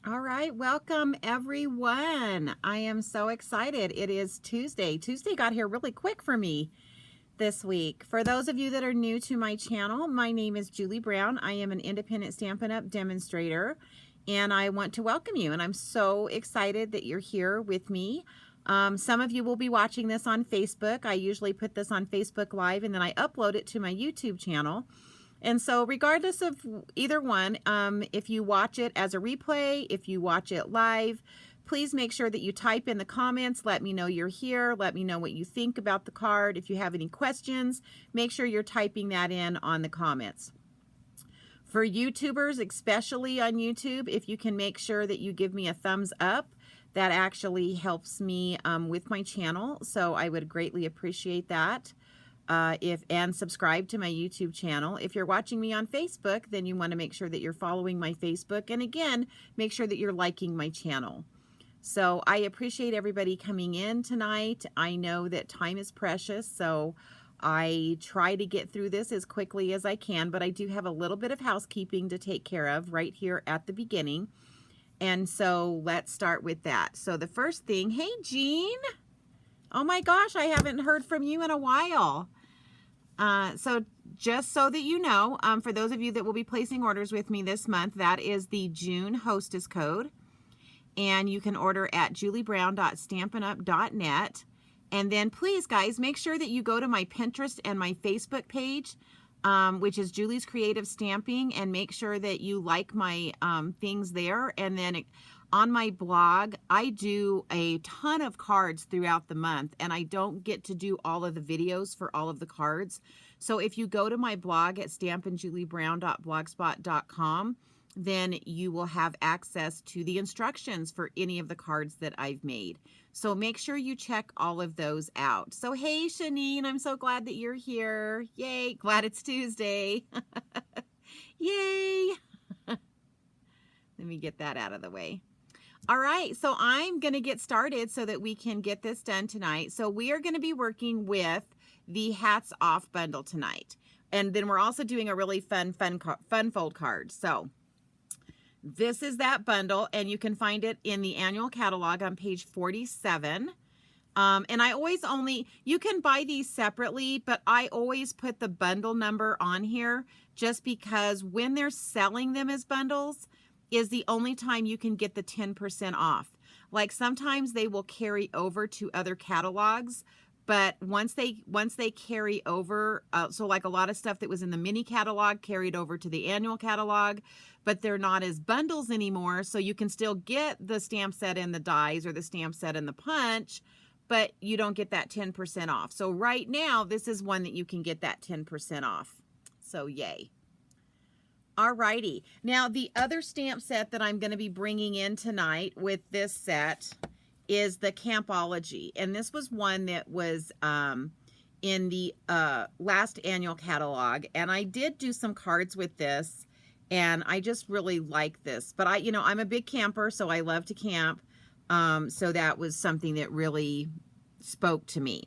All right, welcome everyone. I am so excited. It is Tuesday. Tuesday got here really quick for me this week. For those of you that are new to my channel, my name is Julie Brown. I am an independent Stampin' Up! Demonstrator, and I want to welcome you, and I'm so excited that you're here with me. Some of you will be watching this on Facebook. I usually put this on Facebook Live, and then I upload it to my YouTube channel. And so regardless of either one, if you watch it as a replay, if you watch it live, please make sure that you type in the comments. Let me know you're here. Let me know what you think about the card. If you have any questions, make sure you're typing that in on the comments. For YouTubers, especially on YouTube, if you can make sure that you give me a thumbs up, that actually helps me with my channel. So I would greatly appreciate that. And subscribe to my YouTube channel. If you're watching me on Facebook, then you want to make sure that you're following my Facebook. And again, make sure that you're liking my channel. So I appreciate everybody coming in tonight. I know that time is precious, so I try to get through this as quickly as I can, but I do have a little bit of housekeeping to take care of right here at the beginning. And so let's start with that. So the first thing, hey Jean. Oh my gosh, I haven't heard from you in a while. So just so that you know, for those of you that will be placing orders with me this month, that is the June hostess code. And you can order at juliebrown.stampinup.net. And then please, guys, make sure that you go to my Pinterest and my Facebook page, which is Julie's Creative Stamping, and make sure that you like my things there. And then on my blog, I do a ton of cards throughout the month, and I don't get to do all of the videos for all of the cards. So if you go to my blog at stampinjuliebrown.blogspot.com, then you will have access to the instructions for any of the cards that I've made. So make sure you check all of those out. So hey, Shanine, I'm so glad that you're here. Yay, glad it's Tuesday. Yay. Let me get that out of the way. All right, so I'm going to get started so that we can get this done tonight. So we are going to be working with the Hats Off bundle tonight. And then we're also doing a really fun fold card. So this is that bundle, and you can find it in the annual catalog on page 47. And I always you can buy these separately, but I always put the bundle number on here just because when they're selling them as bundles, is the only time you can get the 10% off. Like sometimes they will carry over to other catalogs, but once they carry over, so like a lot of stuff that was in the mini catalog carried over to the annual catalog, but they're not as bundles anymore. So you can still get the stamp set and the dies, or the stamp set and the punch, but you don't get that 10% off. So right now, this is one that you can get that 10% off. So yay. Alrighty, now the other stamp set that I'm going to be bringing in tonight with this set is the Campology, and this was one that was in the last annual catalog, and I did do some cards with this, and I just really like this. But I'm a big camper, so I love to camp, so that was something that really spoke to me.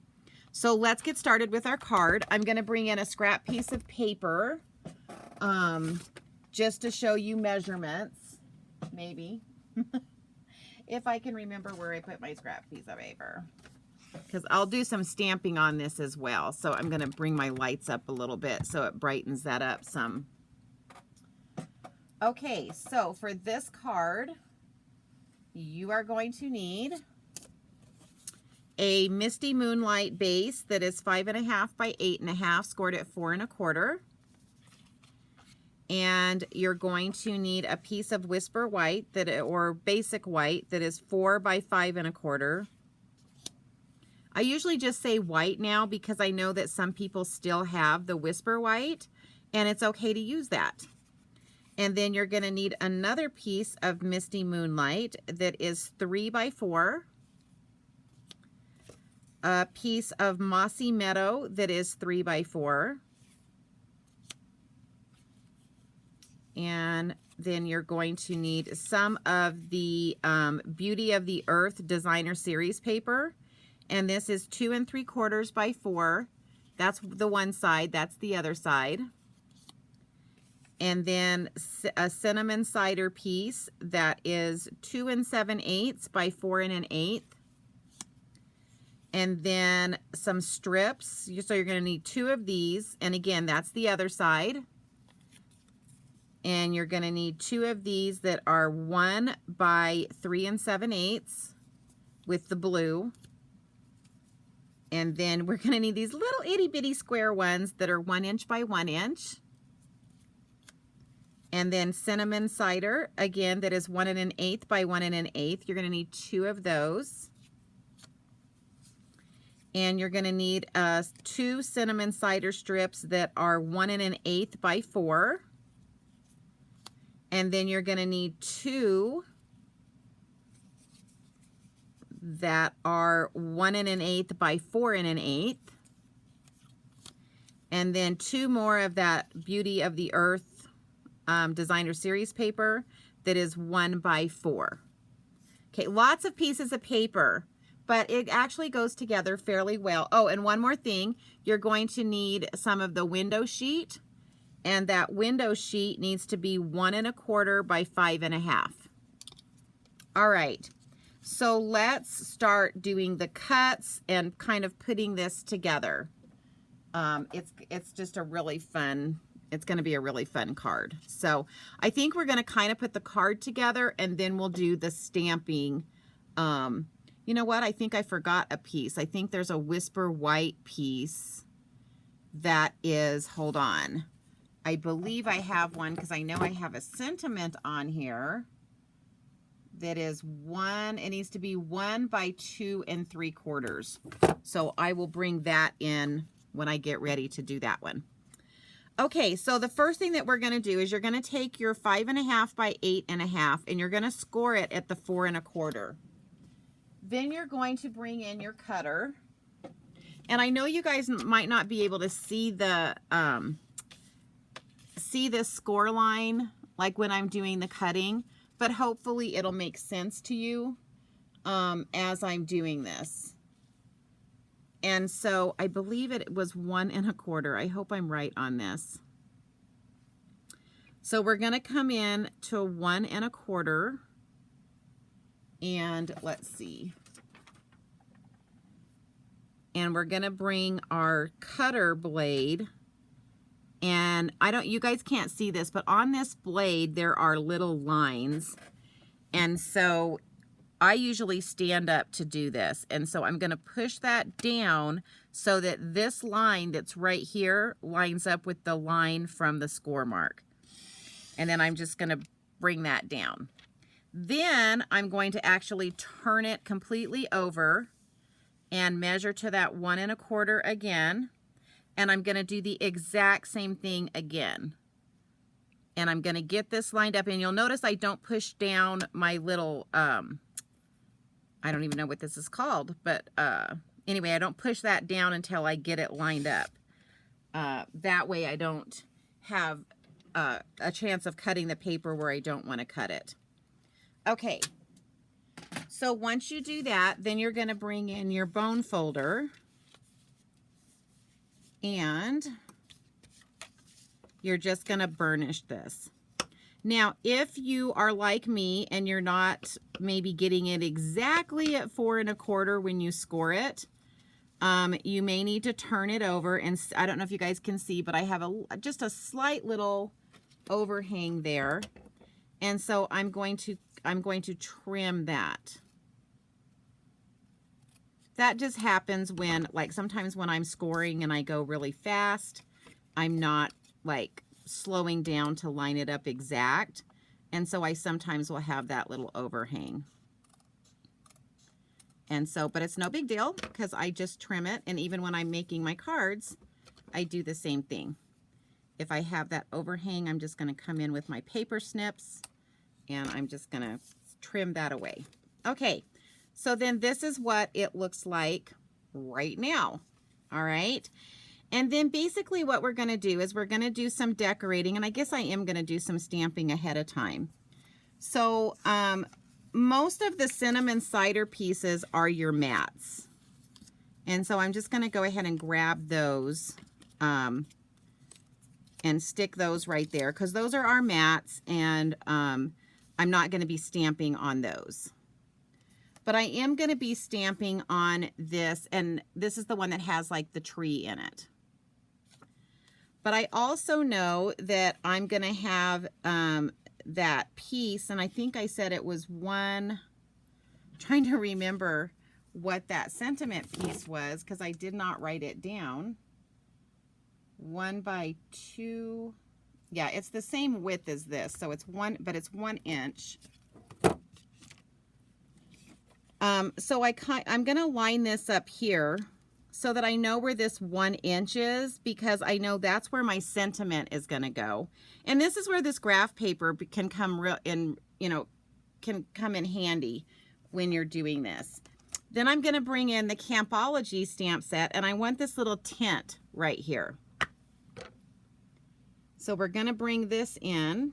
So let's get started with our card. I'm going to bring in a scrap piece of paper. Just to show you measurements, maybe, if I can remember where I put my scrap piece of paper, because I'll do some stamping on this as well. So I'm going to bring my lights up a little bit so it brightens that up some. Okay, so for this card, you are going to need a Misty Moonlight base that is 5.5 by 8.5, scored at 4 1/4. And you're going to need a piece of Whisper White or Basic White that is 4 by 5 1/4. I usually just say white now because I know that some people still have the Whisper White, and it's okay to use that. And then you're going to need another piece of Misty Moonlight that is 3 by 4. A piece of Mossy Meadow that is 3 by 4. And then you're going to need some of the Beauty of the Earth Designer Series paper. And this is 2 3/4 by 4. That's the one side. That's the other side. and then a cinnamon cider piece that is 2 7/8 by 4 1/8. And then some strips. So you're going to need 2 of these. And again, that's the other side. And you're going to need 2 of these that are 1 by 3 7/8 with the blue. And then we're going to need these little itty bitty square ones that are 1 inch by 1 inch. And then cinnamon cider, again, that is 1 1/8 by 1 1/8. You're going to need 2 of those. And you're going to need 2 cinnamon cider strips that are 1 1/8 by 4. And then you're going to need 2 that are 1 1/8 by 4 1/8. And then 2 more of that Beauty of the Earth designer series paper that is 1 by 4. Okay, lots of pieces of paper, but it actually goes together fairly well. Oh, and one more thing, you're going to need some of the window sheet, and that window sheet needs to be 1 1/4 by 5 1/2. All right, so let's start doing the cuts and kind of putting this together. It's just a really fun, it's going to be a really fun card. So I think we're going to kind of put the card together, and then we'll do the stamping. You know what? I think I forgot a piece. I think there's a Whisper White piece that is, hold on. I believe I have one because I know I have a sentiment on here that is 1, it needs to be 1 by 2 3/4. So I will bring that in when I get ready to do that one. Okay, so the first thing that we're going to do is you're going to take your 5 1/2 by 8 1/2 and you're going to score it at the 4 1/4. Then you're going to bring in your cutter. And I know you guys might not be able to see the this score line like when I'm doing the cutting, but hopefully it'll make sense to you as I'm doing this. And so I believe it was 1 1/4. I hope I'm right on this. So we're going to come in to 1 1/4. And let's see. And we're going to bring our cutter blade. And you guys can't see this, but on this blade there are little lines. And so I usually stand up to do this. And so I'm going to push that down so that this line that's right here lines up with the line from the score mark. And then I'm just going to bring that down. Then I'm going to actually turn it completely over and measure to that 1 1/4 again. And I'm going to do the exact same thing again. And I'm going to get this lined up. And you'll notice I don't push down my little, I don't even know what this is called. But anyway, I don't push that down until I get it lined up. That way I don't have a chance of cutting the paper where I don't want to cut it. Okay, so once you do that, then you're going to bring in your bone folder, and you're just going to burnish this. Now, if you are like me and you're not maybe getting it exactly at 4 1/4 when you score it, you may need to turn it over, and I don't know if you guys can see, but I have just a slight little overhang there, and so I'm going to trim that. That just happens when, like, sometimes when I'm scoring and I go really fast, I'm not like slowing down to line it up exact. And so I sometimes will have that little overhang. And so, but it's no big deal because I just trim it. And even when I'm making my cards, I do the same thing. If I have that overhang, I'm just going to come in with my paper snips and I'm just going to trim that away. Okay, so then this is what it looks like right now. All right. And then basically what we're going to do is we're going to do some decorating, and I guess I am going to do some stamping ahead of time. So most of the cinnamon cider pieces are your mats. And so I'm just going to go ahead and grab those. and stick those right there, because those are our mats, and I'm not going to be stamping on those. But I am going to be stamping on this, and this is the one that has like the tree in it. But I also know that I'm going to have that piece, and I think I said it was one, I'm trying to remember what that sentiment piece was, because I did not write it down. 1 by 2. Yeah, it's the same width as this, so it's 1, but it's 1 inch. So I'm going to line this up here so that I know where this 1 inch is, because I know that's where my sentiment is going to go. And this is where this graph paper can come can come in handy when you're doing this. Then I'm going to bring in the Campology stamp set, and I want this little tint right here. So we're going to bring this in,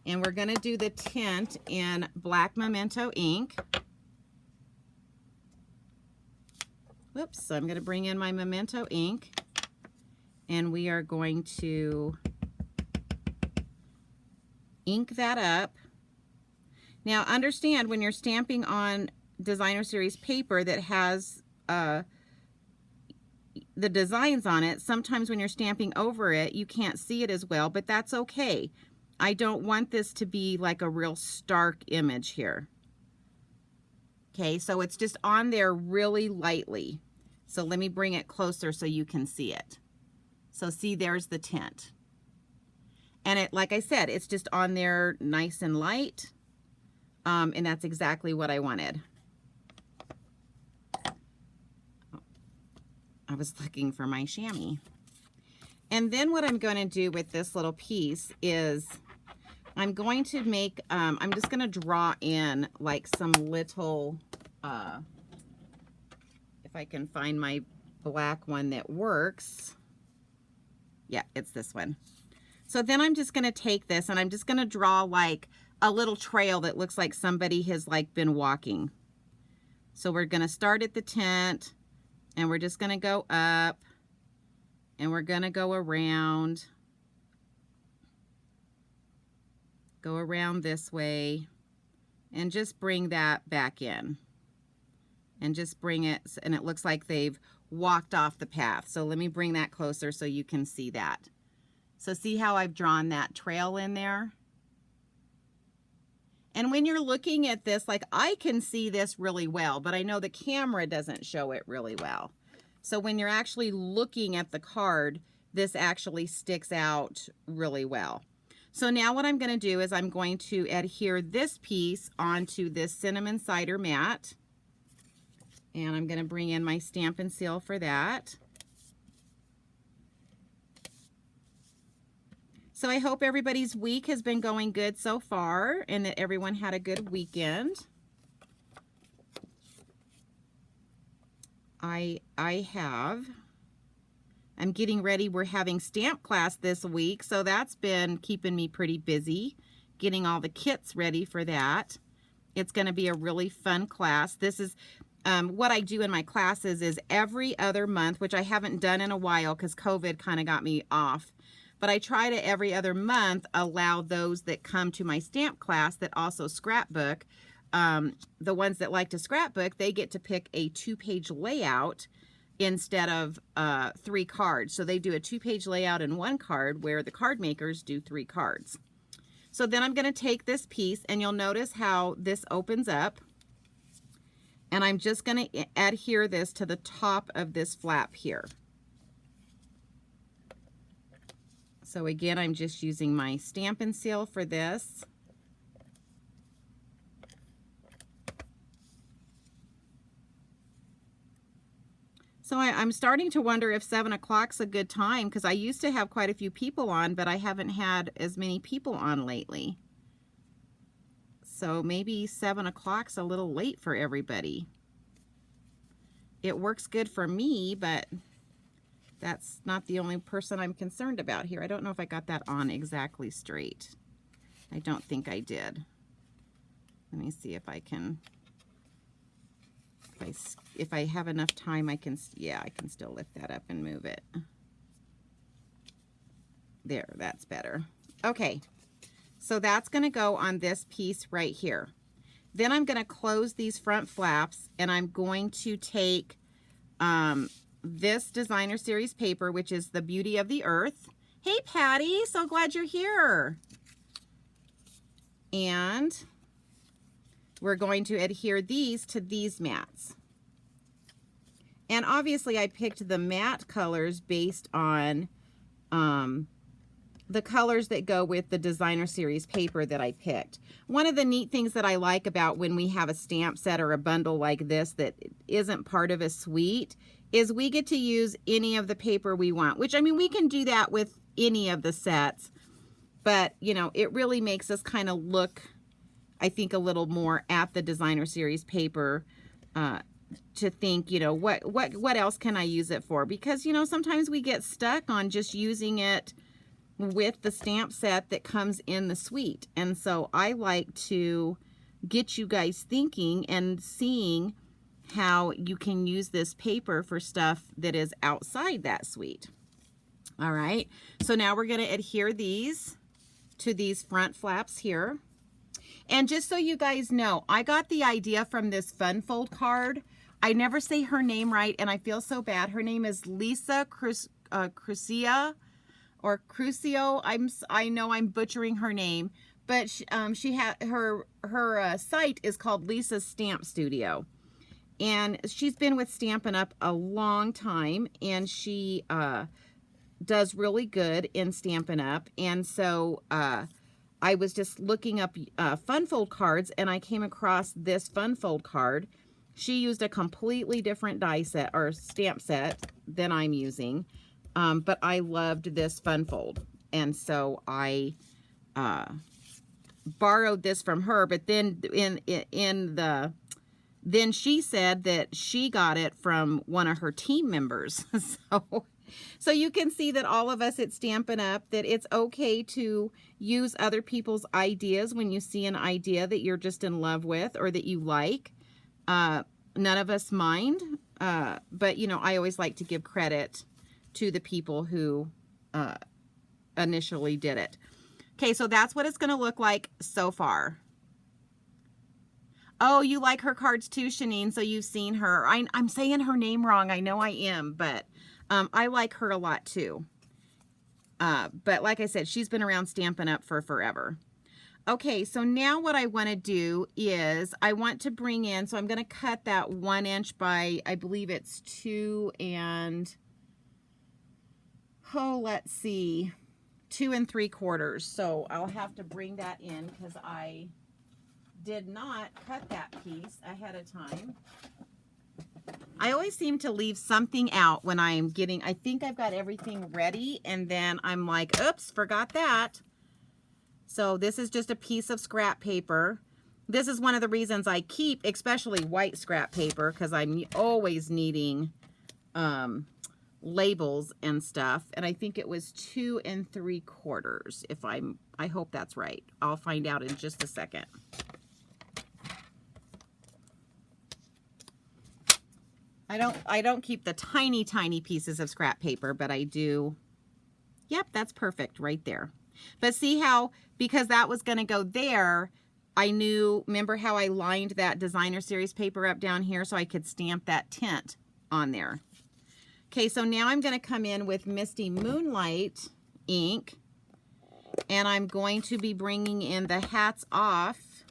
and we're going to do the tint in black Memento ink. Whoops, so I'm going to bring in my Memento ink, and we are going to ink that up. Now understand, when you're stamping on designer series paper that has the designs on it, sometimes when you're stamping over it you can't see it as well, but that's okay. I don't want this to be like a real stark image here. Okay, so it's just on there really lightly. So let me bring it closer so you can see it. So see, there's the tint. And it, like I said, it's just on there nice and light. And that's exactly what I wanted. I was looking for my chamois. And then what I'm going to do with this little piece is I'm going to make, I'm just going to draw in like some little, if I can find my black one that works. Yeah, it's this one. So then I'm just going to take this and I'm just going to draw like a little trail that looks like somebody has like been walking. So we're going to start at the tent, and we're just going to go up, and we're going to go around this way, and just bring that back in, and just bring it, and it looks like they've walked off the path. So let me bring that closer so you can see that. So see how I've drawn that trail in there? And when you're looking at this, like I can see this really well, but I know the camera doesn't show it really well. So when you're actually looking at the card, this actually sticks out really well. So now what I'm going to do is I'm going to adhere this piece onto this cinnamon cider mat. And I'm going to bring in my Stampin' Seal for that. So I hope everybody's week has been going good so far, and that everyone had a good weekend. I have. I'm getting ready. We're having stamp class this week, so that's been keeping me pretty busy, getting all the kits ready for that. It's going to be a really fun class. This is what I do in my classes is every other month, which I haven't done in a while because COVID kind of got me off. But I try to every other month allow those that come to my stamp class that also scrapbook, the ones that like to scrapbook, they get to pick a 2-page layout instead of 3 cards. So they do a 2-page layout in 1 card, where the card makers do 3 cards. So then I'm going to take this piece, and you'll notice how this opens up. And I'm just going to adhere this to the top of this flap here. So again, I'm just using my Stampin' Seal for this. So I'm starting to wonder if 7 o'clock's a good time, because I used to have quite a few people on, but I haven't had as many people on lately. So maybe 7 o'clock's a little late for everybody. It works good for me, but that's not the only person I'm concerned about here. I don't know if I got that on exactly straight. I don't think I did. Let me see if I can, if I have enough time, I can, yeah, I can still lift that up and move it. There, that's better. Okay, so that's going to go on this piece right here. Then I'm going to close these front flaps, and I'm going to take this designer series paper, which is the Beauty of the Earth. Hey, Patty, so glad you're here. And we're going to adhere these to these mats. And obviously I picked the matte colors based on the colors that go with the designer series paper that I picked. One of the neat things that I like about when we have a stamp set or a bundle like this that isn't part of a suite is we get to use any of the paper we want, which I mean, we can do that with any of the sets, but you know, it really makes us kind of look, I think, a little more at the designer series paper to think, you know, what else can I use it for? Because, you know, sometimes we get stuck on just using it with the stamp set that comes in the suite. And so I like to get you guys thinking and seeing how you can use this paper for stuff that is outside that suite. All right, so now we're going to adhere these to these front flaps here. And just so you guys know, I got the idea from this Fun Fold card. I never say her name right, and I feel so bad. Her name is Lisa Crucia or Crucio. I know I'm butchering her name, but she had her site is called Lisa's Stamp Studio, and she's been with Stampin' Up a long time, and she does really good in Stampin' Up. And so I was just looking up Fun Fold cards, and I came across this Fun Fold card. She used a completely different die set or stamp set than I'm using, but I loved this Fun Fold, and so I borrowed this from her. But then then she said that she got it from one of her team members. So you can see that all of us at Stampin' Up, that it's okay to use other people's ideas when you see an idea that you're just in love with or that you like. None of us mind, but you know, I always like to give credit to the people who initially did it. Okay, so that's what it's going to look like so far. Oh, you like her cards too, Shanine, so you've seen her. I'm saying her name wrong, I know I am, but I like her a lot too. But like I said, she's been around Stampin' Up for forever. Okay, so now what I want to do is I want to bring in, so I'm going to cut that 1 inch by, I believe it's 2 and, oh, let's see, 2 3/4. So I'll have to bring that in because I did not cut that piece ahead of time. I always seem to leave something out when I'm getting, I think I've got everything ready, and then I'm like, oops, forgot that. So this is just a piece of scrap paper. This is one of the reasons I keep, especially white scrap paper, because I'm always needing labels and stuff. And I think it was 2 3/4. I hope that's right. I'll find out in just a second. I don't keep the tiny pieces of scrap paper, but I do. Yep, that's perfect right there. But see how, because that was going to go there, I knew, remember how I lined that designer series paper up down here so I could stamp that tint on there. Okay, so now I'm going to come in with Misty Moonlight ink, and I'm going to be bringing in the Hats Off,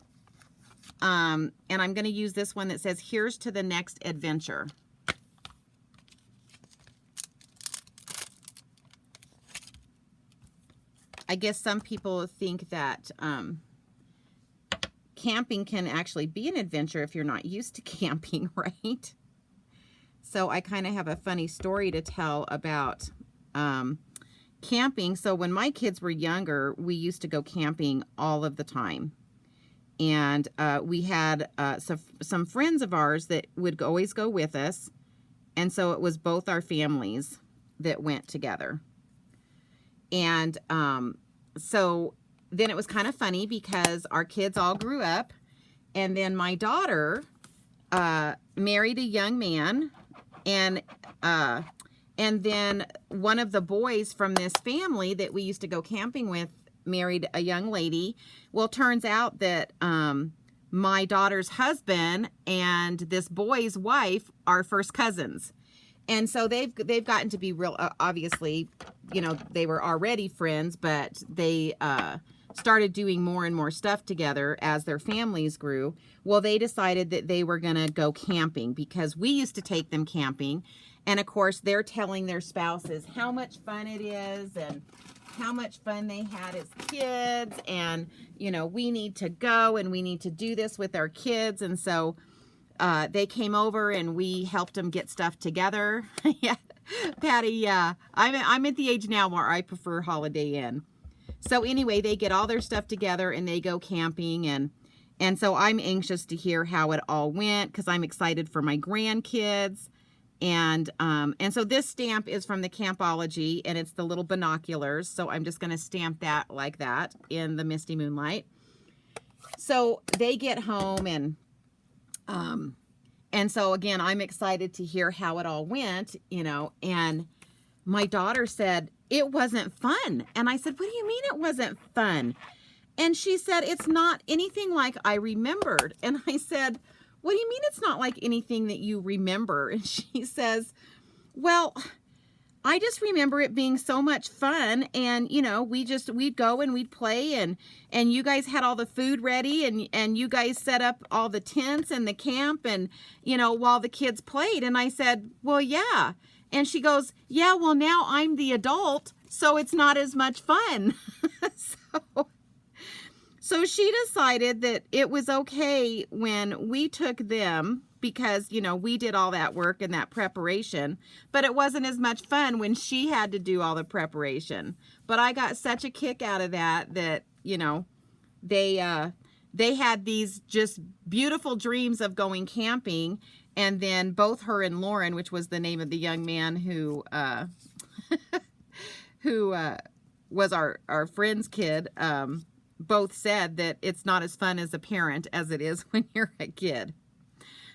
and I'm going to use this one that says, "Here's to the next adventure." I guess some people think that camping can actually be an adventure if you're not used to camping, right? So I kind of have a funny story to tell about camping. So when my kids were younger, we used to go camping all of the time. And we had some friends of ours that would always go with us. And so it was both our families that went together. And so then it was kind of funny because our kids all grew up, and then my daughter married a young man, and And then one of the boys from this family that we used to go camping with married a young lady. Well, turns out that my daughter's husband and this boy's wife are first cousins. And so they've gotten to be real, obviously, you know, they were already friends, but they started doing more and more stuff together as their families grew. Well, they decided that they were going to go camping because we used to take them camping. And of course, they're telling their spouses how much fun it is and how much fun they had as kids. And, you know, we need to go and we need to do this with our kids. And so they came over and we helped them get stuff together. Yeah, Patty, yeah. I'm at the age now where I prefer Holiday Inn. So anyway, they get all their stuff together and they go camping. And so I'm anxious to hear how it all went because I'm excited for my grandkids. And so this stamp is from the Campology, and it's the little binoculars. So I'm just going to stamp that like that in the Misty Moonlight. So they get home, and so again, I'm excited to hear how it all went, you know, and my daughter said, it wasn't fun. And I said, what do you mean it wasn't fun? And she said, it's not anything like I remembered. And I said, what do you mean it's not like anything that you remember? And she says, well, I just remember it being so much fun. And, you know, we'd go and we'd play and you guys had all the food ready and you guys set up all the tents and the camp and, you know, while the kids played. And I said, well, yeah. And she goes, yeah, well, now I'm the adult, so it's not as much fun. So she decided that it was okay when we took them because, you know, we did all that work and that preparation, but it wasn't as much fun when she had to do all the preparation. But I got such a kick out of that, you know, they had these just beautiful dreams of going camping. And then both her and Lauren, which was the name of the young man who was our friend's kid, both said that it's not as fun as a parent as it is when you're a kid.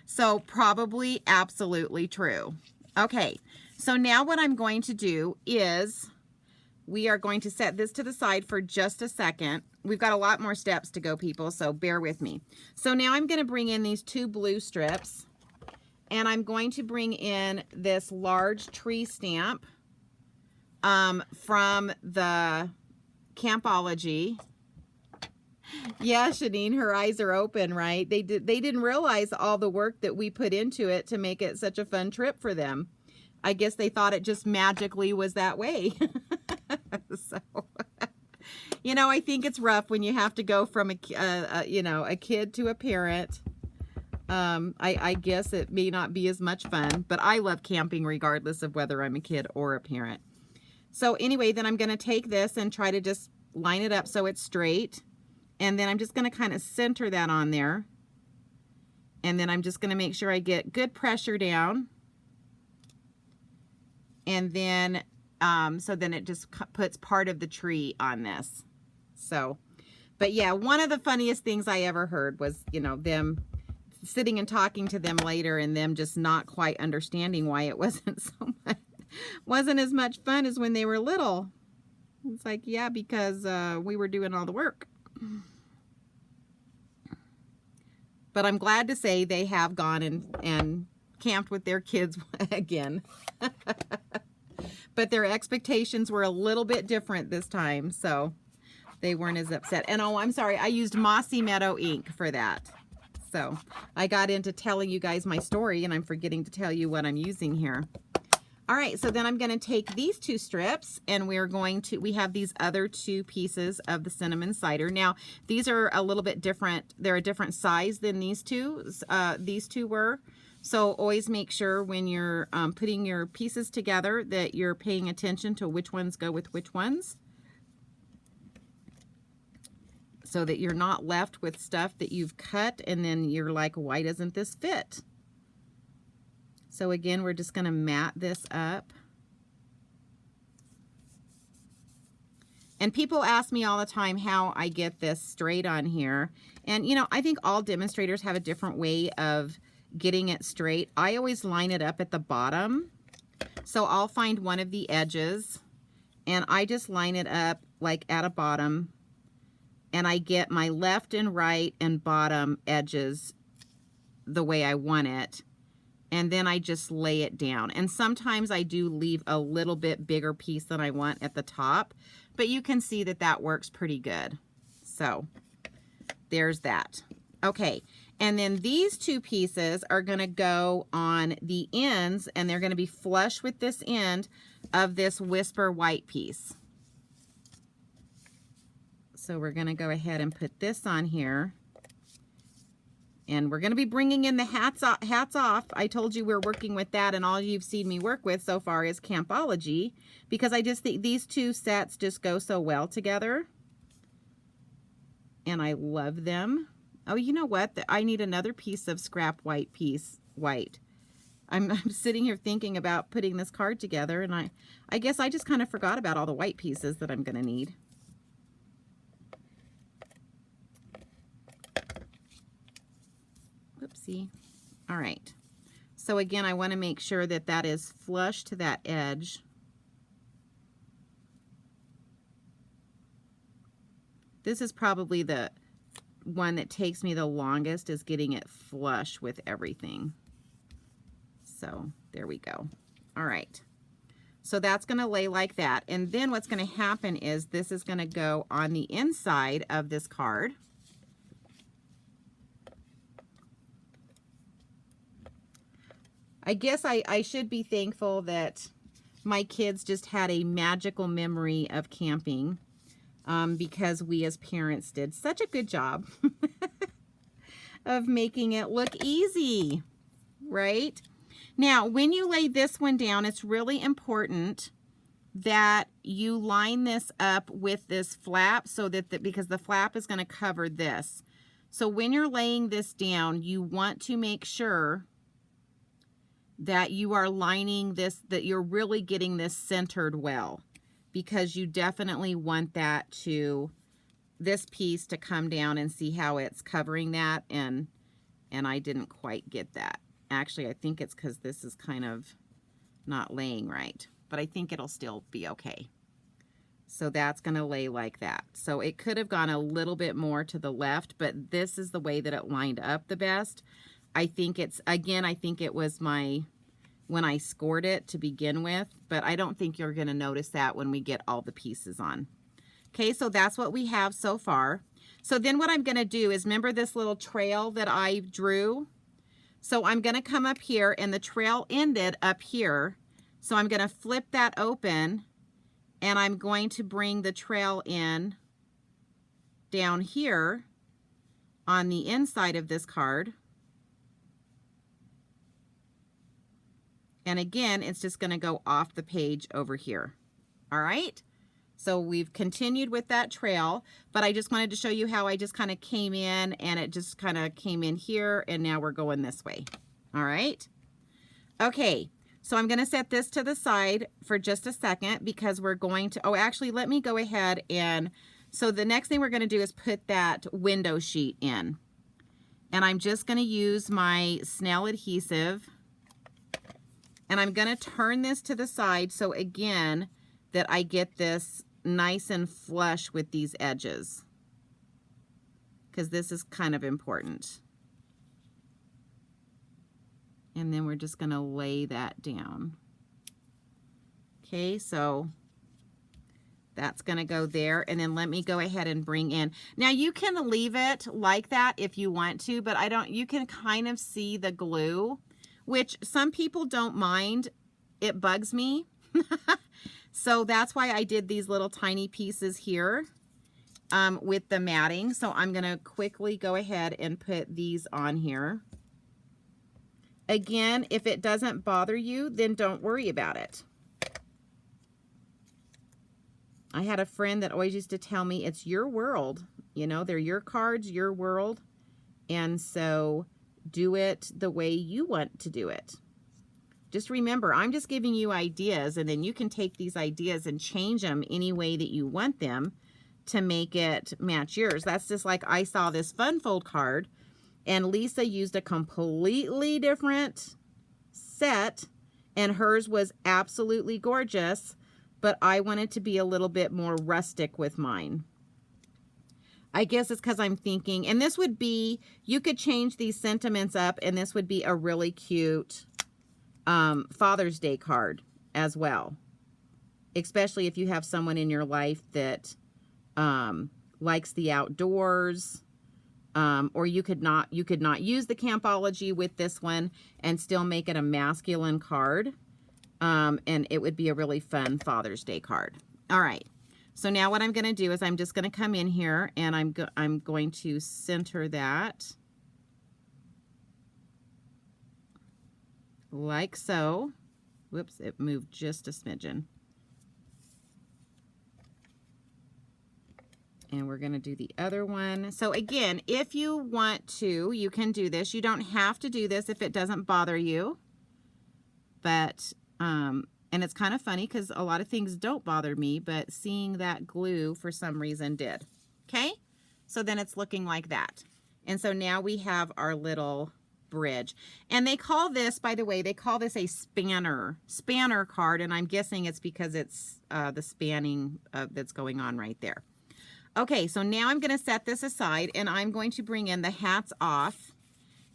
So probably absolutely true. Okay, so now what I'm going to do is we are going to set this to the side for just a second. We've got a lot more steps to go, people, so bear with me. So now I'm going to bring in these two blue strips, and I'm going to bring in this large tree stamp from the Campology. Yeah, Shanine, her eyes are open, right? They didn't realize all the work that we put into it to make it such a fun trip for them. I guess they thought it just magically was that way. So, you know, I think it's rough when you have to go from a kid to a parent. I guess it may not be as much fun, but I love camping regardless of whether I'm a kid or a parent. So anyway, then I'm going to take this and try to just line it up so it's straight. And then I'm just going to kind of center that on there. And then I'm just going to make sure I get good pressure down. And then, so then it just puts part of the tree on this. So, but yeah, one of the funniest things I ever heard was, you know, them sitting and talking to them later and them just not quite understanding why it wasn't wasn't as much fun as when they were little. It's like, yeah, because we were doing all the work. But I'm glad to say they have gone and camped with their kids again. But their expectations were a little bit different this time, so they weren't as upset. And oh, I'm sorry, I used Mossy Meadow ink for that. So I got into telling you guys my story, and I'm forgetting to tell you what I'm using here. All right, so then I'm going to take these two strips, and we have these other two pieces of the cinnamon cider. Now, these are a little bit different. They're a different size than these two were. So always make sure when you're putting your pieces together that you're paying attention to which ones go with which ones, so that you're not left with stuff that you've cut and then you're like, why doesn't this fit? So again, we're just going to mat this up. And people ask me all the time how I get this straight on here. And, you know, I think all demonstrators have a different way of getting it straight. I always line it up at the bottom So I'll find one of the edges and I just line it up like at a bottom, and I get my left and right and bottom edges the way I want it. And then I just lay it down. And sometimes I do leave a little bit bigger piece than I want at the top, but you can see that that works pretty good. So there's that. Okay, and then these two pieces are gonna go on the ends, and they're gonna be flush with this end of this Whisper white piece. So we're gonna go ahead and put this on here. And we're going to be bringing in the hats off. I told you we're working with that, and all you've seen me work with so far is Campology, because I just think these two sets just go so well together. And I love them. Oh, you know what? I need another piece of scrap white white. I'm sitting here thinking about putting this card together, and I guess I just kind of forgot about all the white pieces that I'm going to need. Whoopsie. All right. So again, I want to make sure that that is flush to that edge. This is probably the one that takes me the longest, is getting it flush with everything. So there we go. All right. So that's going to lay like that. And then what's going to happen is this is going to go on the inside of this card. I guess I should be thankful that my kids just had a magical memory of camping, because we as parents did such a good job of making it look easy, right? Now, when you lay this one down, it's really important that you line this up with this flap, so that because the flap is going to cover this. So when you're laying this down, you want to make sure that you are lining this, that you're really getting this centered well, because you definitely want that to, this piece to come down, and see how it's covering that, and I didn't quite get that. Actually, I think it's because this is kind of not laying right, but I think it'll still be okay. So that's going to lay like that. So it could have gone a little bit more to the left, but this is the way that it lined up the best. I think it's, again, I think it was when I scored it to begin with, but I don't think you're going to notice that when we get all the pieces on. Okay, so that's what we have so far. So then what I'm going to do is, remember this little trail that I drew? So I'm going to come up here, and the trail ended up here. So I'm going to flip that open, and I'm going to bring the trail in down here on the inside of this card. And again, it's just going to go off the page over here. All right. So we've continued with that trail, but I just wanted to show you how I just kind of came in, and it just kind of came in here, and now we're going this way. All right. Okay. So I'm going to set this to the side for just a second, because we're going to, oh, actually, let me go ahead and, so the next thing we're going to do is put that window sheet in. And I'm just going to use my Snell adhesive, and I'm going to turn this to the side, so again, that I get this nice and flush with these edges, because this is kind of important. And then we're just going to lay that down. Okay, so that's going to go there. And then let me go ahead and bring in. Now you can leave it like that if you want to, but I don't, you can kind of see the glue, which some people don't mind. It bugs me. So that's why I did these little tiny pieces here with the matting. So I'm going to quickly go ahead and put these on here. Again, if it doesn't bother you, then don't worry about it. I had a friend that always used to tell me, it's your world. You know, they're your cards, your world. And so do it the way you want to do it. Just remember, I'm just giving you ideas, and then you can take these ideas and change them any way that you want them to make it match yours. That's just like I saw this Fun Fold card, and Lisa used a completely different set, And hers was absolutely gorgeous, but I wanted to be a little bit more rustic with mine. I guess it's because I'm thinking, and this would be, you could change these sentiments up, and this would be a really cute Father's Day card as well. Especially if you have someone in your life that likes the outdoors, or you could not use the Campology with this one and still make it a masculine card, and it would be a really fun Father's Day card. All right, so now what I'm going to do is I'm just going to come in here and I'm going to center that like so. Whoops, it moved just a smidgen. And we're going to do the other one. So again, if you want to, you can do this. You don't have to do this if it doesn't bother you. But, and it's kind of funny because a lot of things don't bother me, but seeing that glue for some reason did. Okay? So then it's looking like that. And so now we have our little bridge. And they call this, by the way, they call this a spanner card. And I'm guessing it's because it's the spanning that's going on right there. Okay, so now I'm going to set this aside and I'm going to bring in the hats off,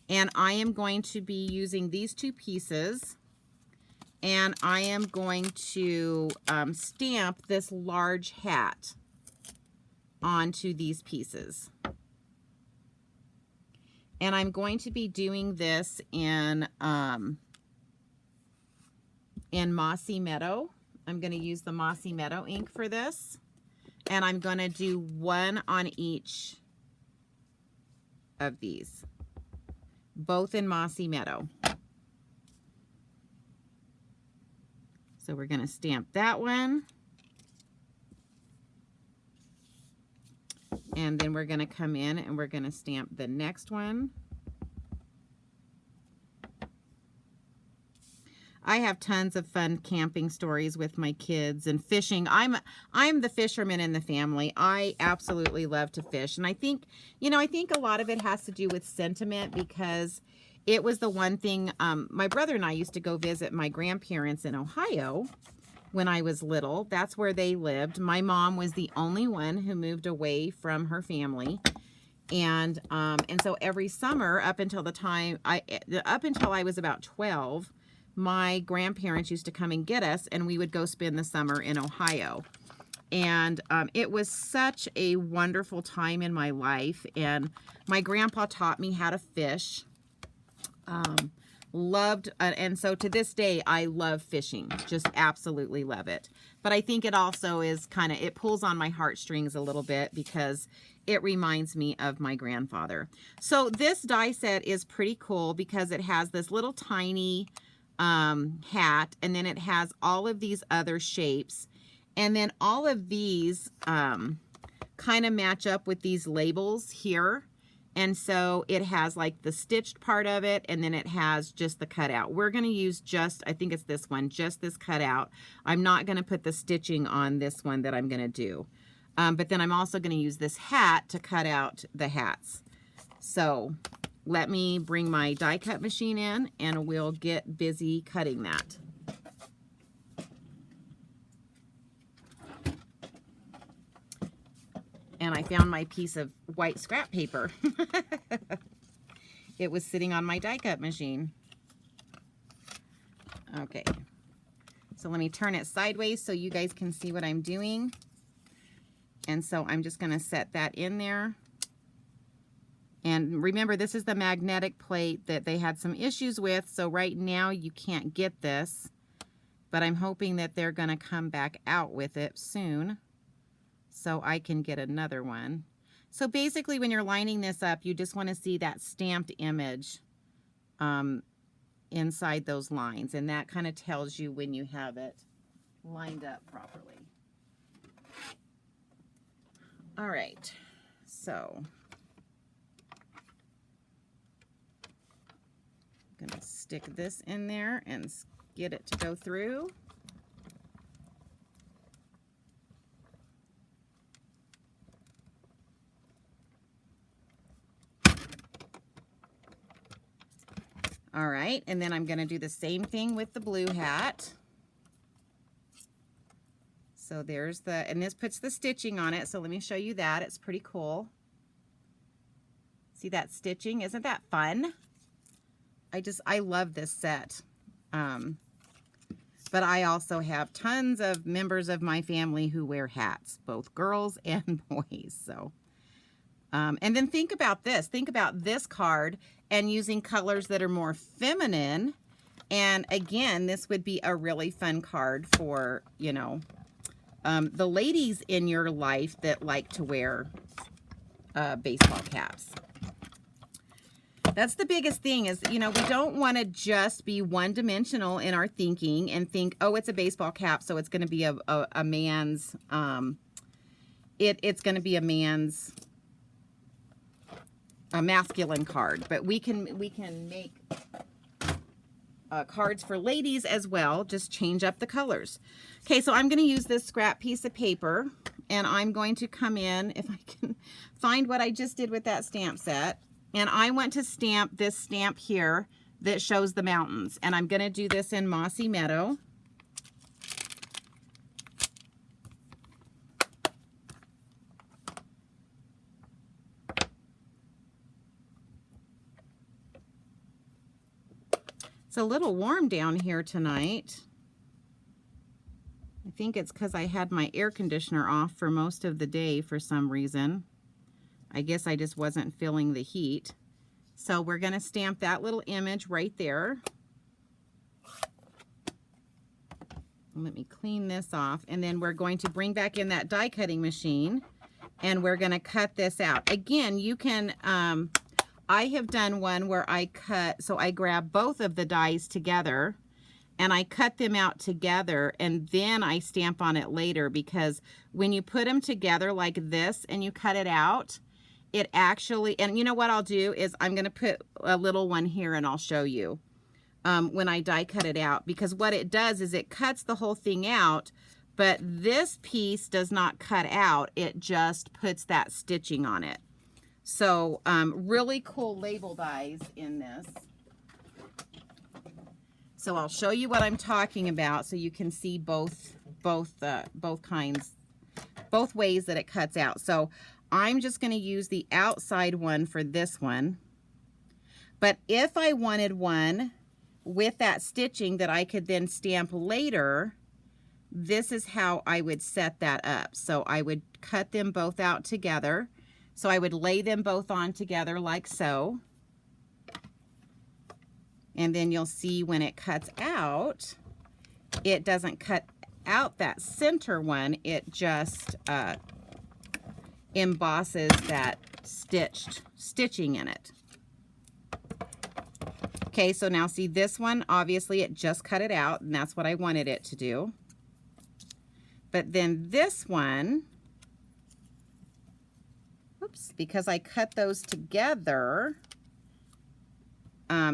and I am going to be using these two pieces, and I am going to stamp this large hat onto these pieces. And I'm going to be doing this in Mossy Meadow. I'm going to use the Mossy Meadow ink for this. And I'm going to do one on each of these, both in Mossy Meadow. So we're going to stamp that one. And then we're going to come in and we're going to stamp the next one. I have tons of fun camping stories with my kids and fishing. I'm the fisherman in the family. I absolutely love to fish. And I think, I think a lot of it has to do with sentiment, because it was the one thing, my brother and I used to go visit my grandparents in Ohio when I was little. That's where they lived. My mom was the only one who moved away from her family. And so every summer up until I was about 12, my grandparents used to come and get us, and we would go spend the summer in Ohio. And it was such a wonderful time in my life. And my grandpa taught me how to fish. And so to this day, I love fishing. Just absolutely love it. But I think it also is it pulls on my heartstrings a little bit because it reminds me of my grandfather. So this die set is pretty cool because it has this little tiny hat, and then it has all of these other shapes, and then all of these kind of match up with these labels here. And so it has like the stitched part of it, and then it has just the cutout. We're going to use I think it's this one, just this cutout. I'm not going to put the stitching on this one that I'm going to do. But then I'm also going to use this hat to cut out the hats. So let me bring my die cut machine in and we'll get busy cutting that. And I found my piece of white scrap paper. It was sitting on my die cut machine. Okay. So let me turn it sideways so you guys can see what I'm doing. And so I'm just going to set that in there. And remember, this is the magnetic plate that they had some issues with. So right now you can't get this, but I'm hoping that they're going to come back out with it soon so I can get another one. So basically when you're lining this up, you just want to see that stamped image inside those lines. And that kind of tells you when you have it lined up properly. All right, so I'm going to stick this in there and get it to go through. All right, and then I'm going to do the same thing with the blue hat. So there's the, and this puts the stitching on it. So let me show you that. It's pretty cool. See that stitching? Isn't that fun? I love this set. But I also have tons of members of my family who wear hats, both girls and boys. So, and then think about this. Think about this card and using colors that are more feminine. And again, this would be a really fun card for, you know, the ladies in your life that like to wear baseball caps. That's the biggest thing is, you know, we don't want to just be one-dimensional in our thinking and think, oh, it's a baseball cap, so it's going to be a man's, it's going to be a masculine card. But we can make cards for ladies as well, just change up the colors. Okay, so I'm going to use this scrap piece of paper, and I'm going to come in, if I can find what I just did with that stamp set. And I want to stamp this stamp here that shows the mountains. And I'm going to do this in Mossy Meadow. It's a little warm down here tonight. I think it's because I had my air conditioner off for most of the day for some reason. I guess I just wasn't feeling the heat. So we're going to stamp that little image right there. Let me clean this off. And then we're going to bring back in that die cutting machine. And we're going to cut this out. Again, you can, I have done one where I cut, so I grab both of the dies together. And I cut them out together, and then I stamp on it later, because when you put them together like this and you cut it out, it actually, and you know what I'll do is I'm going to put a little one here and I'll show you when I die cut it out, because what it does is it cuts the whole thing out, but this piece does not cut out. It just puts that stitching on it. So really cool label dies in this. So I'll show you what I'm talking about so you can see both kinds, both ways that it cuts out. So I'm just going to use the outside one for this one. But if I wanted one with that stitching that I could then stamp later, this is how I would set that up. So I would cut them both out together. So I would lay them both on together like so. And then you'll see when it cuts out, it doesn't cut out that center one. It just embosses that stitching in it. Okay, so now see this one, obviously it just cut it out, and that's what I wanted it to do. But then this one, oops, because I cut those together,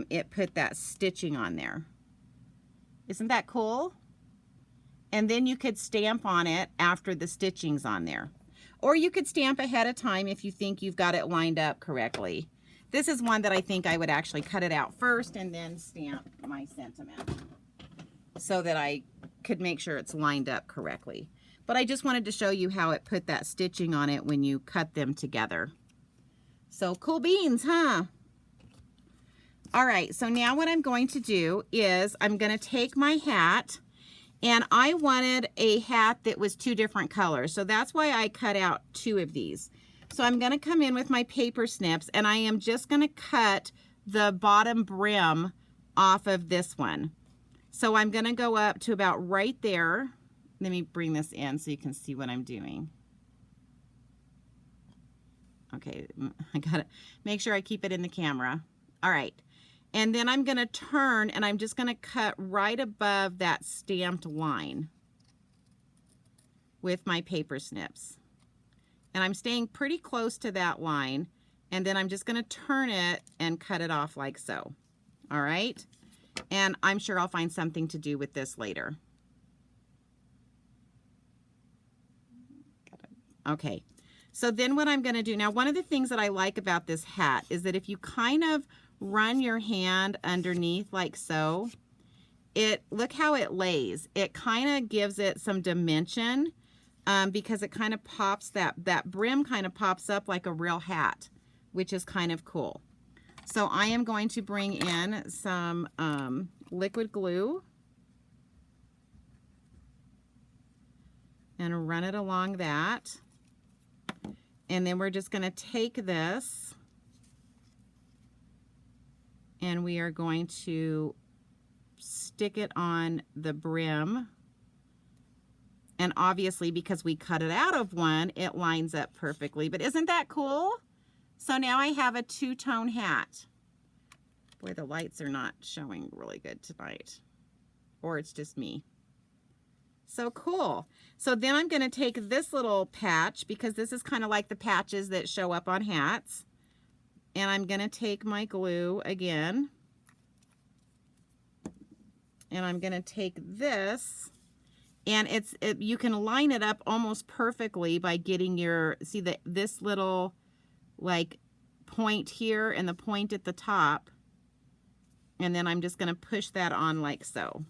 it put that stitching on there. Isn't that cool? And then you could stamp on it after the stitching's on there. Or you could stamp ahead of time if you think you've got it lined up correctly. This is one that I think I would actually cut it out first and then stamp my sentiment so that I could make sure it's lined up correctly. But I just wanted to show you how it put that stitching on it when you cut them together. So cool beans, huh? All right, so now what I'm going to do is I'm going to take my hat, and I wanted a hat that was two different colors. So that's why I cut out two of these. So I'm going to come in with my paper snips, and I am just going to cut the bottom brim off of this one. So I'm going to go up to about right there. Let me bring this in so you can see what I'm doing. Okay, I got to make sure I keep it in the camera. All right. And then I'm going to turn, and I'm just going to cut right above that stamped line with my paper snips. And I'm staying pretty close to that line, and then I'm just going to turn it and cut it off like so. All right? And I'm sure I'll find something to do with this later. Okay. So then what I'm going to do, now one of the things that I like about this hat is that if you kind of run your hand underneath like so, look how it lays. It kind of gives it some dimension because it kind of pops, that brim kind of pops up like a real hat, which is kind of cool. So I am going to bring in some liquid glue and run it along that. And then we're just going to take this and we are going to stick it on the brim. And obviously, because we cut it out of one, it lines up perfectly. But isn't that cool? So now I have a two-tone hat. Boy, the lights are not showing really good tonight. Or it's just me. So cool. So then I'm going to take this little patch, because this is kind of like the patches that show up on hats. And I'm going to take my glue again. And I'm going to take this, and you can line it up almost perfectly by getting your, see this little like point here and the point at the top. And then I'm just going to push that on like so.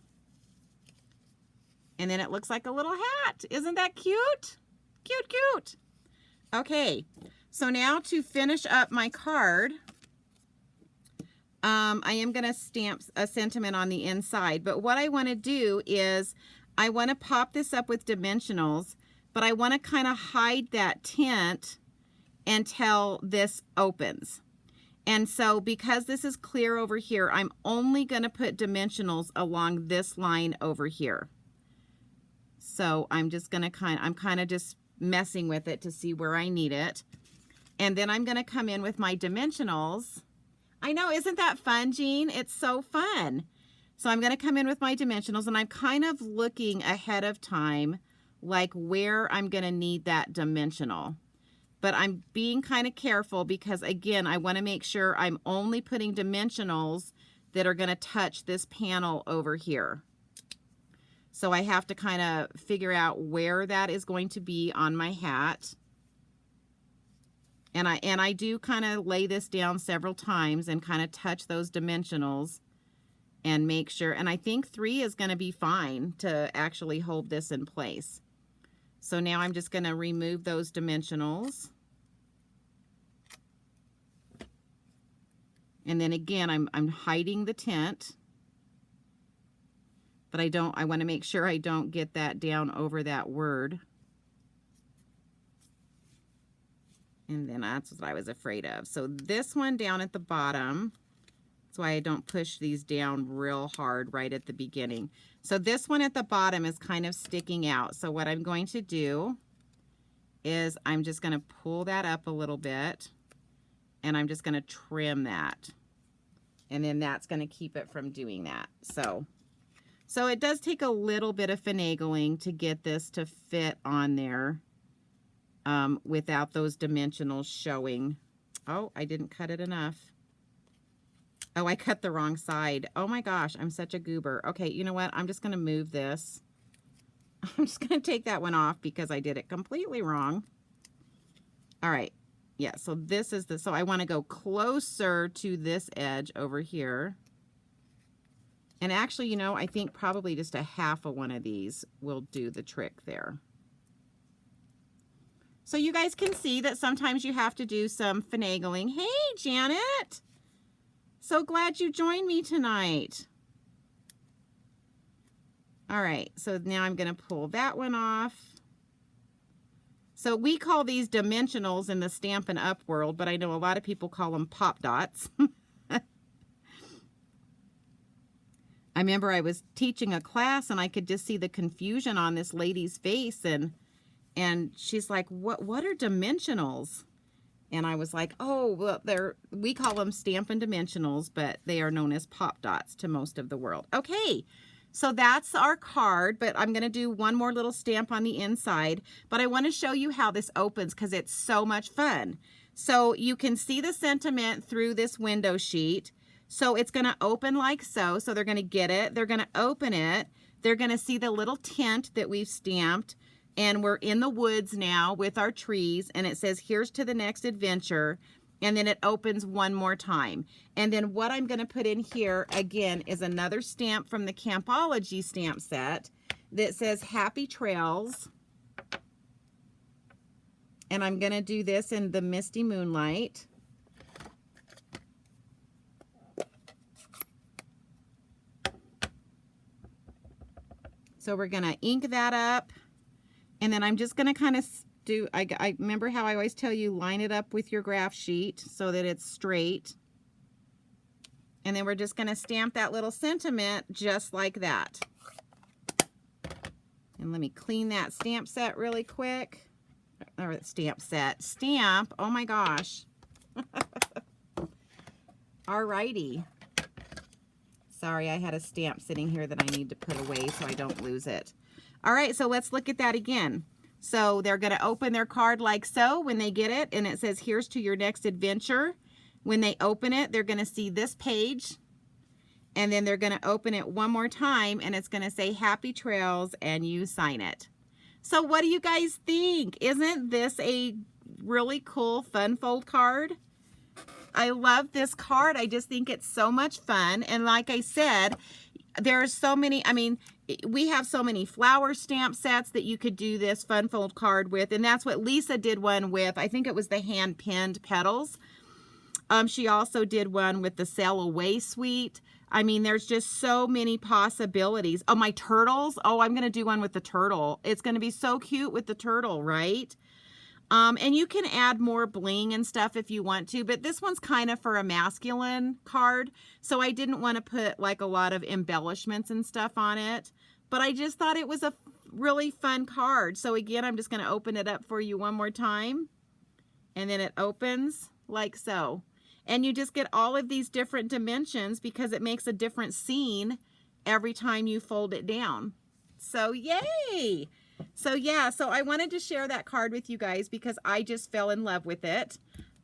And then it looks like a little hat. Isn't that cute? Cute, cute. Okay, so now to finish up my card, I am going to stamp a sentiment on the inside, but what I want to do is I want to pop this up with dimensionals, but I want to kind of hide that tint until this opens. And so because this is clear over here, I'm only going to put dimensionals along this line over here. So I'm just going to I'm kind of just messing with it to see where I need it. And then I'm going to come in with my dimensionals. I know, isn't that fun, Jean? It's so fun. So I'm going to come in with my dimensionals, and I'm kind of looking ahead of time, like where I'm going to need that dimensional. But I'm being kind of careful because, again, I want to make sure I'm only putting dimensionals that are going to touch this panel over here. So I have to kind of figure out where that is going to be on my hat. And I do kind of lay this down several times and kind of touch those dimensionals and make sure. And I think 3 is going to be fine to actually hold this in place. So now I'm just going to remove those dimensionals. And then again, I'm hiding the tint. But I want to make sure I don't get that down over that word. And then that's what I was afraid of. So this one down at the bottom, that's why I don't push these down real hard right at the beginning. So this one at the bottom is kind of sticking out. So what I'm going to do is I'm just going to pull that up a little bit, and I'm just going to trim that. And then that's going to keep it from doing that. So it does take a little bit of finagling to get this to fit on there. Without those dimensionals showing. Oh, I didn't cut it enough. Oh, I cut the wrong side. Oh my gosh, I'm such a goober. Okay, you know what? I'm just going to move this. I'm just going to take that one off because I did it completely wrong. All right. Yeah, so this is so I want to go closer to this edge over here. And actually, you know, I think probably just a half of one of these will do the trick there. So you guys can see that sometimes you have to do some finagling. Hey, Janet. So glad you joined me tonight. All right, so now I'm going to pull that one off. So we call these dimensionals in the Stampin' Up world, but I know a lot of people call them pop dots. I remember I was teaching a class and I could just see the confusion on this lady's face, and she's like, what are dimensionals? And I was like, oh, well, we call them Stampin' Dimensionals, but they are known as pop dots to most of the world. Okay, so that's our card, but I'm going to do one more little stamp on the inside. But I want to show you how this opens because it's so much fun. So you can see the sentiment through this window sheet. So it's going to open like so. So they're going to get it. They're going to open it. They're going to see the little tint that we've stamped. And we're in the woods now with our trees, and it says, here's to the next adventure. and then it opens one more time. And then what I'm going to put in here again is another stamp from the Campology stamp set that says Happy Trails. And I'm going to do this in the Misty Moonlight. So we're going to ink that up. And then I'm just going to kind of do, I remember how I always tell you, line it up with your graph sheet so that it's straight. And then we're just going to stamp that little sentiment just like that. And let me clean that stamp set really quick. Or stamp set. Stamp. Oh my gosh. Alrighty. Sorry, I had a stamp sitting here that I need to put away so I don't lose it. All right, so let's look at that again. So they're going to open their card like so when they get it, and it says, here's to your next adventure. When they open it, they're going to see this page, and then they're going to open it one more time, and it's going to say Happy Trails, and you sign it. So what do you guys think? Isn't this a really cool fun fold card? I love this card. I just think it's so much fun. And like I said, there's so many, I mean, we have so many flower stamp sets that you could do this fun fold card with. And that's what Lisa did one with. I think it was the hand pinned petals. She also did one with the Sail Away suite. I mean, there's just so many possibilities. Oh, my turtles. Oh, I'm going to do one with the turtle. It's going to be so cute with the turtle, right? And you can add more bling and stuff if you want to, but this one's kind of for a masculine card. So I didn't want to put like a lot of embellishments and stuff on it, but I just thought it was a really fun card. So again, I'm just going to open it up for you one more time. And then it opens like so. And you just get all of these different dimensions because it makes a different scene every time you fold it down. So yay! So yeah, so I wanted to share that card with you guys because I just fell in love with it,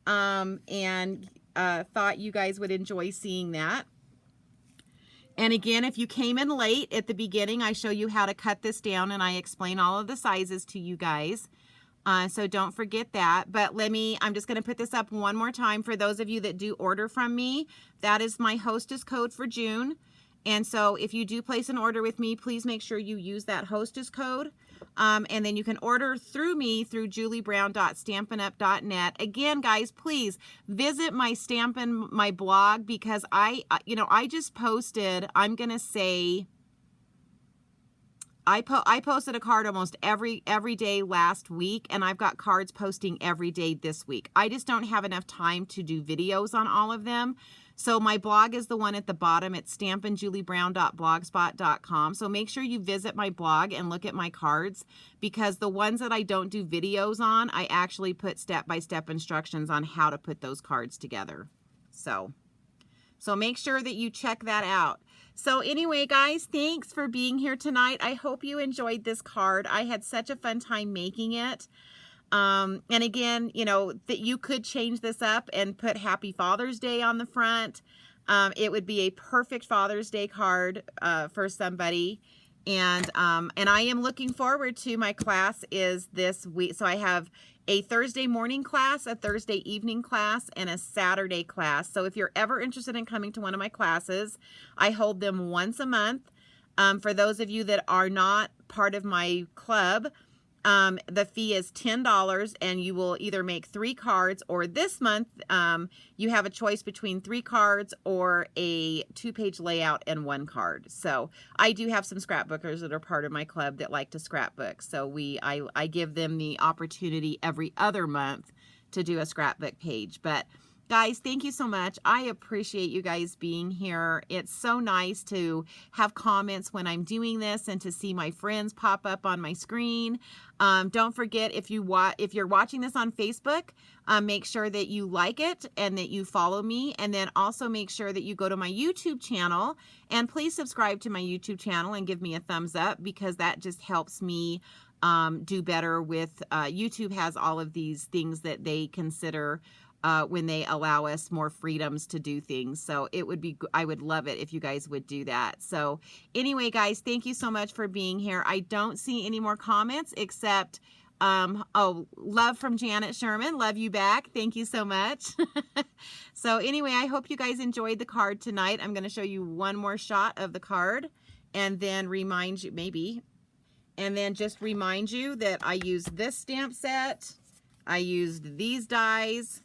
and thought you guys would enjoy seeing that. And again, if you came in late at the beginning, I show you how to cut this down and I explain all of the sizes to you guys. So don't forget that. But I'm just going to put this up one more time for those of you that do order from me. That is my hostess code for June. And so if you do place an order with me, please make sure you use that hostess code. And then you can order through me through juliebrown.stampinup.net. Again, guys, please visit my my blog because I just posted, I'm going to say, I posted a card almost every day last week, and I've got cards posting every day this week. I just don't have enough time to do videos on all of them. So my blog is the one at the bottom. It's stampinjuliebrown.blogspot.com. So make sure you visit my blog and look at my cards because the ones that I don't do videos on, I actually put step-by-step instructions on how to put those cards together. So make sure that you check that out. So anyway, guys, thanks for being here tonight. I hope you enjoyed this card. I had such a fun time making it. And again, that you could change this up and put Happy Father's Day on the front. It would be a perfect Father's Day card for somebody. And I am looking forward to my class is this week. So I have a Thursday morning class, a Thursday evening class, and a Saturday class. So if you're ever interested in coming to one of my classes, I hold them once a month. For those of you that are not part of my club, the fee is $10 and you will either make 3 cards, or this month you have a choice between 3 cards or a 2-page layout and 1 card. So I do have some scrapbookers that are part of my club that like to scrapbook. So I give them the opportunity every other month to do a scrapbook page. But guys, thank you so much. I appreciate you guys being here. It's so nice to have comments when I'm doing this and to see my friends pop up on my screen. Don't forget, if you're watching this on Facebook, make sure that you like it and that you follow me. And then also make sure that you go to my YouTube channel and please subscribe to my YouTube channel and give me a thumbs up because that just helps me do better with YouTube has all of these things that they consider when they allow us more freedoms to do things. So I would love it if you guys would do that. So anyway, guys, thank you so much for being here. I don't see any more comments except Oh, love from Janet Sherman. Love you back. Thank you so much. So anyway, I hope you guys enjoyed the card tonight. I'm going to show you one more shot of the card and then remind you, maybe, and then just remind you that I used this stamp set, I used these dies,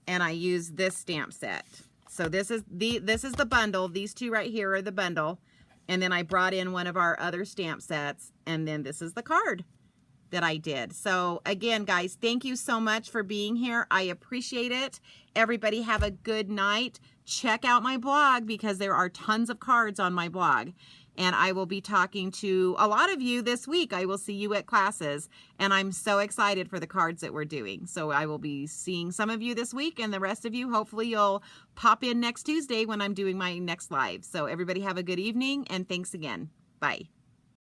and I used this stamp set. So this is the bundle. These two right here are the bundle. And then I brought in one of our other stamp sets, and then this is the card that I did. So again, guys, thank you so much for being here. I appreciate it. Everybody have a good night. Check out my blog because there are tons of cards on my blog. And I will be talking to a lot of you this week. I will see you at classes, and I'm so excited for the cards that we're doing. So I will be seeing some of you this week, and the rest of you, hopefully you'll pop in next Tuesday when I'm doing my next live. So everybody have a good evening, and thanks again. Bye.